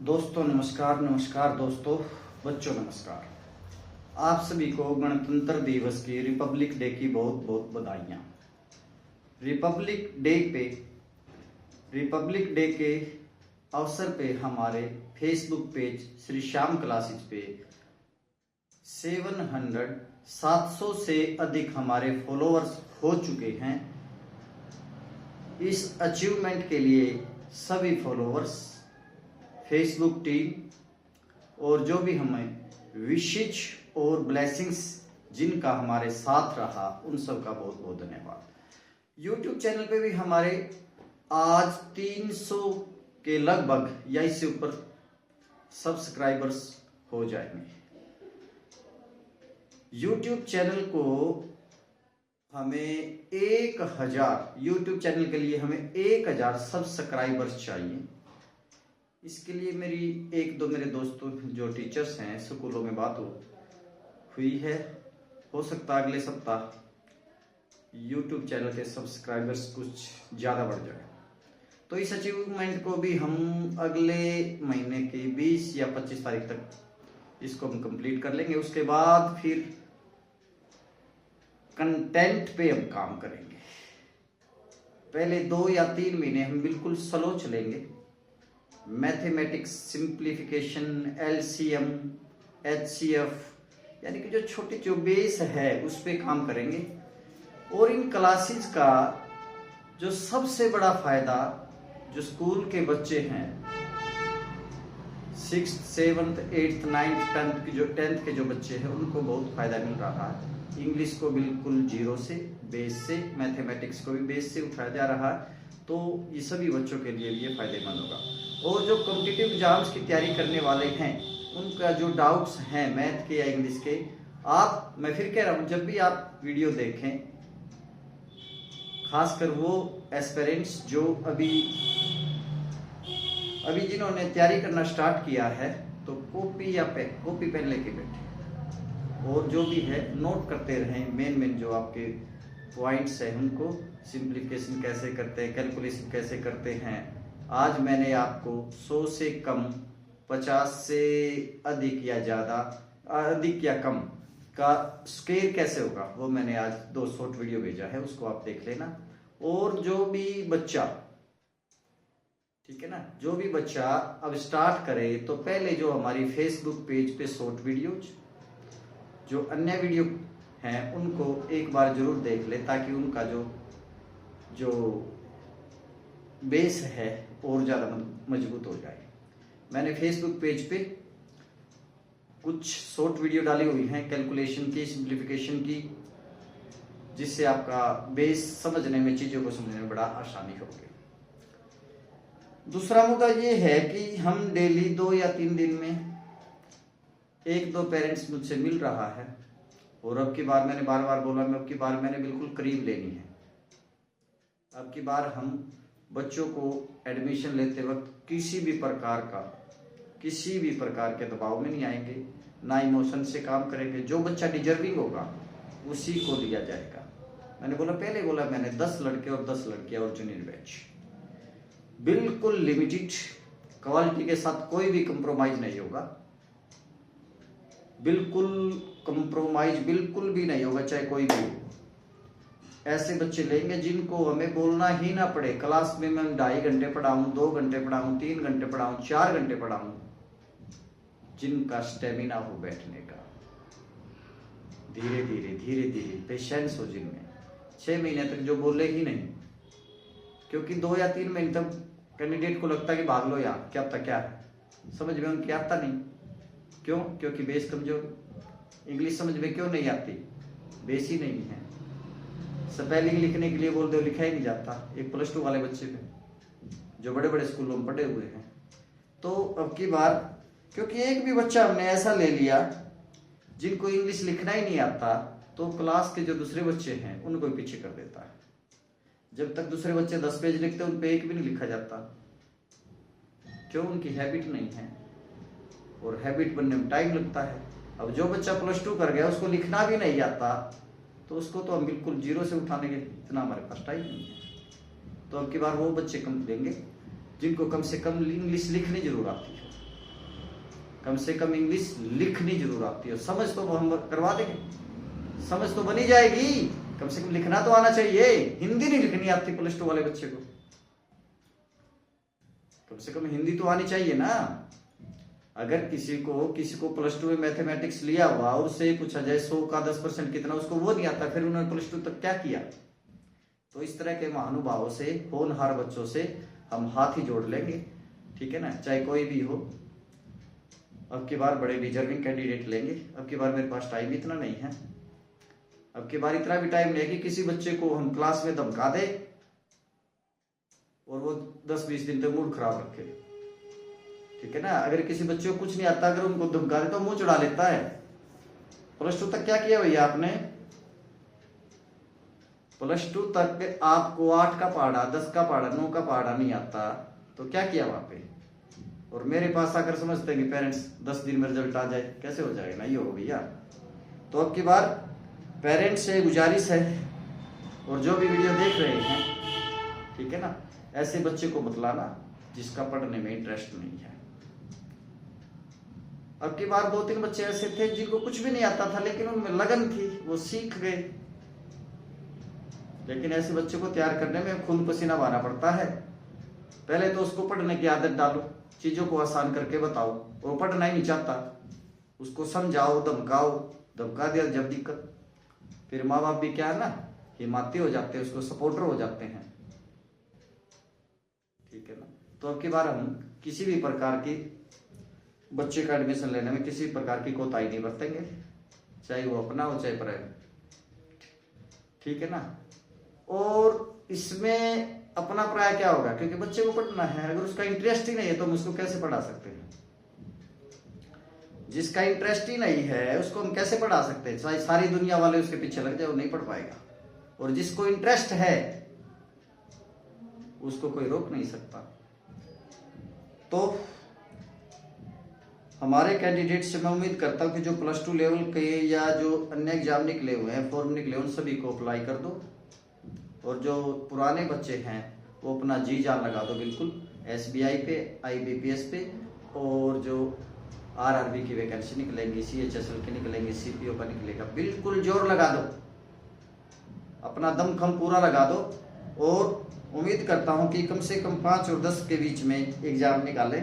दोस्तों नमस्कार। नमस्कार दोस्तों, बच्चों नमस्कार। आप सभी को गणतंत्र दिवस की, रिपब्लिक डे की बहुत बहुत बधाइयाँ। रिपब्लिक डे के अवसर पे हमारे Facebook page Shri Shyam classes पे 700 से अधिक हमारे फॉलोअर्स हो चुके हैं। इस अचीवमेंट के लिए सभी फॉलोअर्स, फेसबुक टीम और जो भी हमें विशेष और ब्लेसिंग्स जिनका हमारे साथ रहा, उन सब का बहुत बहुत धन्यवाद। यूट्यूब चैनल पे भी हमारे आज 300 के लगभग या इससे ऊपर सब्सक्राइबर्स हो जाएंगे। यूट्यूब चैनल को हमें 1000 यूट्यूब चैनल के लिए हमें 1000 सब्सक्राइबर्स चाहिए। इसके लिए मेरी एक दो मेरे दोस्तों जो टीचर्स हैं स्कूलों में बात हुई है। हो सकता है अगले सप्ताह यूट्यूब चैनल के सब्सक्राइबर्स कुछ ज़्यादा बढ़ जाए, तो इस अचीवमेंट को भी हम अगले महीने की 20 या 25 तारीख तक इसको हम कंप्लीट कर लेंगे। उसके बाद फिर कंटेंट पे हम काम करेंगे। पहले 2 या 3 महीने हम बिल्कुल स्लो चलेंगे। मैथमेटिक्स सिंप्लीफिकेशन, एलसीएम, एचसीएफ यानी कि जो छोटी जो बेस है उस पे काम करेंगे। और इन क्लासेस का जो सबसे बड़ा फायदा जो स्कूल के बच्चे हैं 6th, 7th, 8th, 9th, 10th के जो बच्चे हैं उनको बहुत फायदा मिल रहा है। इंग्लिश को बिल्कुल जीरो से, बेस से, मैथमेटिक्स को भी बेस से उठाया जा रहा है, तो ये सभी बच्चों के लिए ये फायदेमंद होगा। और जो कॉम्पिटिटिव एग्जाम्स की तैयारी करने वाले हैं उनका जो डाउट्स हैं मैथ के या इंग्लिश के, मैं फिर कह रहा हूँ, जब भी आप वीडियो देखें, खासकर वो एस्पिरेंट्स जो अभी जिन्होंने तैयारी करना स्टार्ट किया है, तो कॉपी पेन लेके बैठे और जो भी है नोट करते रहें। मेन जो आपके पॉइंट्स हैं उनको, सिंप्लीफिकेशन कैसे करते हैं, कैलकुलेशन कैसे करते हैं। आज मैंने आपको 100 से कम, 50 से अधिक या ज़्यादा, अधिक या कम का स्क्वायर कैसे होगा वो मैंने आज 2 शॉर्ट वीडियो भेजा है, उसको आप देख लेना। और जो भी बच्चा, ठीक है ना, जो भी बच्चा अब स्टार्ट करे तो पहले जो हमारी फेसबुक पेज पे शॉर्ट वीडियोज, जो अन्य वीडियो हैं उनको एक बार जरूर देख ले, ताकि उनका जो बेस है और ज़्यादा मजबूत हो जाए। मैंने फेसबुक पेज पे कुछ शॉर्ट वीडियो डाली हुई हैं कैलकुलेशन की, सिंप्लीफिकेशन की, जिससे आपका बेस समझने में, चीज़ों को समझने में बड़ा आसानी होगी। दूसरा मुद्दा ये है कि हम डेली 2 या 3 दिन में 1-2 पेरेंट्स मुझसे मिल रहा है, और अब की बार मैंने बार बार बोला, अब की बार मैंने बिल्कुल करीब लेनी है। अब की बार हम बच्चों को एडमिशन लेते वक्त किसी भी प्रकार के दबाव में नहीं आएंगे, ना इमोशन से काम करेंगे। जो बच्चा डिजर्विंग होगा उसी को लिया जाएगा। पहले बोला मैंने 10 लड़के और 10 लड़कियां और जूनियर बैच, बिल्कुल लिमिटेड क्वालिटी के साथ, कोई भी कंप्रोमाइज नहीं होगा। बिल्कुल भी नहीं होगा, चाहे कोई भी हो। ऐसे बच्चे लेंगे जिनको हमें बोलना ही ना पड़े। क्लास में मैं 2.5 घंटे पढ़ाऊं, 2 घंटे पढ़ाऊं, 3 घंटे पढ़ाऊं, 4 घंटे पढ़ाऊं, जिनका स्टेमिना हो बैठने का। धीरे धीरे पेशेंस हो जिनमें, 6 महीने तक जो बोले ही नहीं, क्योंकि 2 या 3 महीने तक कैंडिडेट को लगता है कि भाग लो यार, क्या पता क्या है, समझ में उनकी आता नहीं। क्यों? क्योंकि बेस कमजोर। इंग्लिश समझ में क्यों नहीं आती? बेस ही नहीं है। स्पेलिंग लिखने के लिए बोल दो, लिखा ही नहीं जाता एक +2 वाले बच्चे पे, जो बड़े बड़े स्कूलों में पढ़े हुए हैं। तो अब की बार, क्योंकि एक भी बच्चा हमने ऐसा ले लिया जिनको इंग्लिश लिखना ही नहीं आता, तो क्लास के जो दूसरे बच्चे हैं उनको भी पीछे कर देता है। जब तक दूसरे बच्चे 10 पेज लिखते हैं, उन पे एक भी नहीं लिखा जाता। क्यों? उनकी हैबिट नहीं है, और हैबिट बनने में टाइम लगता है। अब जो बच्चा +2 कर गया, उसको लिखना भी नहीं आता, तो उसको तो हम बिल्कुल जीरो से उठाने के इतना हमारे पास टाइम नहीं है। तो अब की बार वो बच्चे कम देंगे जिनको कम से कम इंग्लिश लिखनी जरूर आती है। कम से कम इंग्लिश लिखनी जरूर आती है। समझ तो हम करवा देंगे, समझ तो बनी जाएगी, कम से कम लिखना तो आना चाहिए। हिंदी नहीं लिखनी आती प्लस 2 वाले बच्चे को, कम से कम हिंदी तो आनी चाहिए ना। अगर किसी को प्लस 2 में मैथमेटिक्स लिया हुआ और उससे पूछा जाए 100 का 10% कितना, उसको वो नहीं आता, फिर उन्होंने प्लस 2 तक क्या किया। तो इस तरह के महानुभावों से, होनहार बच्चों से हम हाथ ही जोड़ लेंगे, ठीक है ना, चाहे कोई भी हो। अब की बार बड़े डिजर्विंग कैंडिडेट लेंगे। अब की बार मेरे पास टाइम इतना नहीं है, अब की बार इतना भी टाइम नहीं है कि किसी बच्चे को हम क्लास में धमका दे और वो 10-20 दिन तक मूड खराब रखे, ठीक है ना। अगर किसी बच्चे को कुछ नहीं आता, अगर उनको धमका दे तो मुंह चढ़ा लेता है। प्लस 2 तक क्या किया भैया आपने? प्लस 2 तक आपको 8 का पहाड़ा, 10 का पहाड़ा, 9 का पहाड़ा नहीं आता, तो क्या किया वहां पे? और मेरे पास आकर समझते हैं कि पेरेंट्स 10 दिन में रिजल्ट आ जाए, कैसे हो जाएगा? नहीं हो भैया। तो अब की बार पेरेंट्स से गुजारिश है, और जो भी वीडियो देख रहे हैं, ठीक है ना, ऐसे बच्चे को मत लाना जिसका पढ़ने में इंटरेस्ट नहीं है। अब की बार 2-3 बच्चे ऐसे थे जिनको कुछ भी नहीं आता था, लेकिन उनमें लगन थी, वो सीख गए। लेकिन ऐसे बच्चे को तैयार करने में खून पसीना बहाना पड़ता है। पहले तो उसको पढ़ने की आदत डालो, चीजों को आसान करके बताओ। वो पढ़ना ही नहीं चाहता, उसको समझाओ, धमका दिया जब दिक्कत, फिर माँ बाप भी क्या है ना, हिम्मती हो जाते हैं, उसको सपोर्टर हो जाते हैं, ठीक है ना। तो अब की बार हम किसी भी प्रकार की बच्चे का एडमिशन लेने में किसी प्रकार की कोताही नहीं बरतेंगे, चाहे वो अपना हो चाहे प्राइवेट, ठीक है ना। और इसमें अपना पराया क्या होगा, क्योंकि बच्चे को पढ़ना है, अगर उसका इंटरेस्ट ही नहीं है तो हम उसको कैसे पढ़ा सकते हैं? जिसका इंटरेस्ट ही नहीं है उसको हम कैसे पढ़ा सकते हैं? चाहे सारी दुनिया वाले उसके पीछे लग जाए, वो नहीं पढ़ पाएगा। और जिसको इंटरेस्ट है उसको कोई रोक नहीं सकता। तो हमारे कैंडिडेट से मैं उम्मीद करता हूं कि जो प्लस 2 लेवल के या जो अन्य एग्जाम निकले हुए हैं, फॉर्म निकले, उन सभी को अप्लाई कर दो। और जो पुराने बच्चे हैं वो अपना जी जान लगा दो बिल्कुल, SBI पे, IBPS पे, और जो RRB की वैकेंसी निकलेंगी, CHSL की निकलेंगी, CPO का निकलेगा, बिल्कुल जोर लगा दो, अपना दमखम पूरा लगा दो। और उम्मीद करता हूं कि कम से कम 5 और 10 के बीच में एग्जाम निकाले।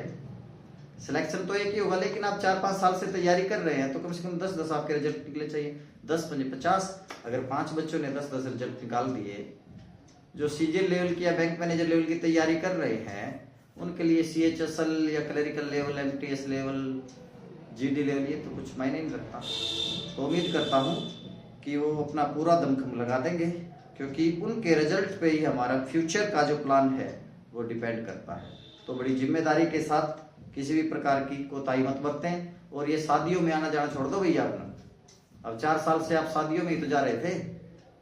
सिलेक्शन तो एक ही होगा, लेकिन आप 4-5 साल से तैयारी कर रहे हैं तो कम से कम 10-10 आपके रिजल्ट निकले चाहिए, 10-50। अगर 5 बच्चों ने 10-10 रिजल्ट निकाल दिए, जो CGL लेवल की या बैंक मैनेजर लेवल की तैयारी कर रहे हैं, उनके लिए CHSL या clerical level, MTS level, GD level, ये तो कुछ मायने नहीं रखता। तो उम्मीद करता हूँ कि वो अपना पूरा दमखम लगा देंगे, क्योंकि उनके रिजल्ट पे ही हमारा फ्यूचर का जो प्लान है वो डिपेंड करता है। तो बड़ी जिम्मेदारी के साथ किसी भी प्रकार की कोताही मत बरतें। और ये शादियों में आना जाना छोड़ दो भैया अपना। अब 4 साल से आप शादियों में ही तो जा रहे थे,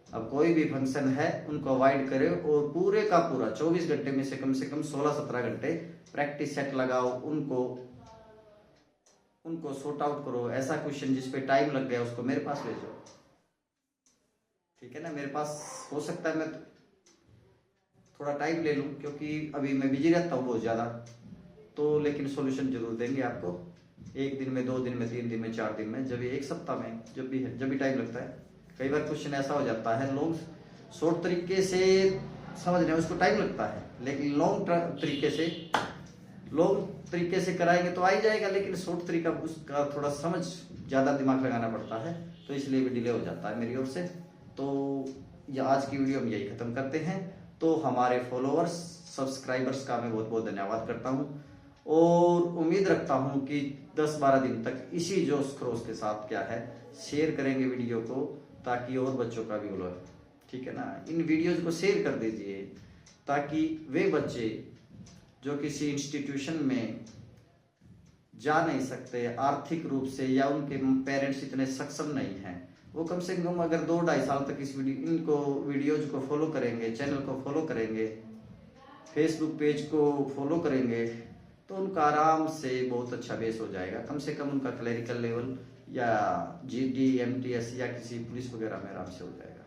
अब कोई भी फंक्शन है उनको अवॉइड करें, और पूरे का पूरा 24 घंटे में से कम 16-17 घंटे प्रैक्टिस सेट लगाओ, उनको सॉर्ट आउट करो। ऐसा क्वेश्चन जिसपे टाइम लग गया उसको मेरे पास भेजो, ठीक है ना। मेरे पास हो सकता है मैं थोड़ा टाइम ले लूं, क्योंकि अभी मैं बिजी रहता हूँ बहुत ज्यादा, तो लेकिन सॉल्यूशन जरूर देंगे आपको, 1 दिन में, 2 दिन में, 3 दिन में, 4 दिन में, जब भी 1 सप्ताह में, जब भी टाइम लगता है। कई बार क्वेश्चन ऐसा हो जाता है, लोग शॉर्ट तरीके से समझने में उसको टाइम लगता है, लेकिन लॉन्ग तरीके से कराएंगे तो आ ही जाएगा, लेकिन शॉर्ट तरीका उसका थोड़ा समझ ज्यादा दिमाग लगाना पड़ता है, तो इसलिए भी डिले हो जाता है मेरी ओर से। तो ये आज की वीडियो हम यही खत्म करते हैं। तो हमारे फॉलोअर्स, सब्सक्राइबर्स का मैं बहुत बहुत धन्यवाद करता हूँ, और उम्मीद रखता हूँ कि 10-12 दिन तक इसी जोश खरोश के साथ क्या है शेयर करेंगे वीडियो को, ताकि और बच्चों का भी बोलो, ठीक है ना। इन वीडियोज को शेयर कर दीजिए, ताकि वे बच्चे जो किसी इंस्टीट्यूशन में जा नहीं सकते आर्थिक रूप से, या उनके पेरेंट्स इतने सक्षम नहीं हैं, वो कम से कम अगर 2-2.5 साल तक इस वीडियोज को फॉलो करेंगे, चैनल को फॉलो करेंगे, फेसबुक पेज को फॉलो करेंगे, तो उनका आराम से बहुत अच्छा बेस हो जाएगा। कम से कम उनका क्लरिकल लेवल या GD, MTS या किसी पुलिस वगैरह में आराम से हो जाएगा।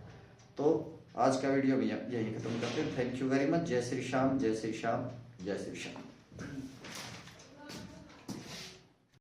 तो आज का वीडियो भी यही खत्म करते हैं। Thank you very much. जय श्री श्याम, जय श्री श्याम, जय श्री श्याम।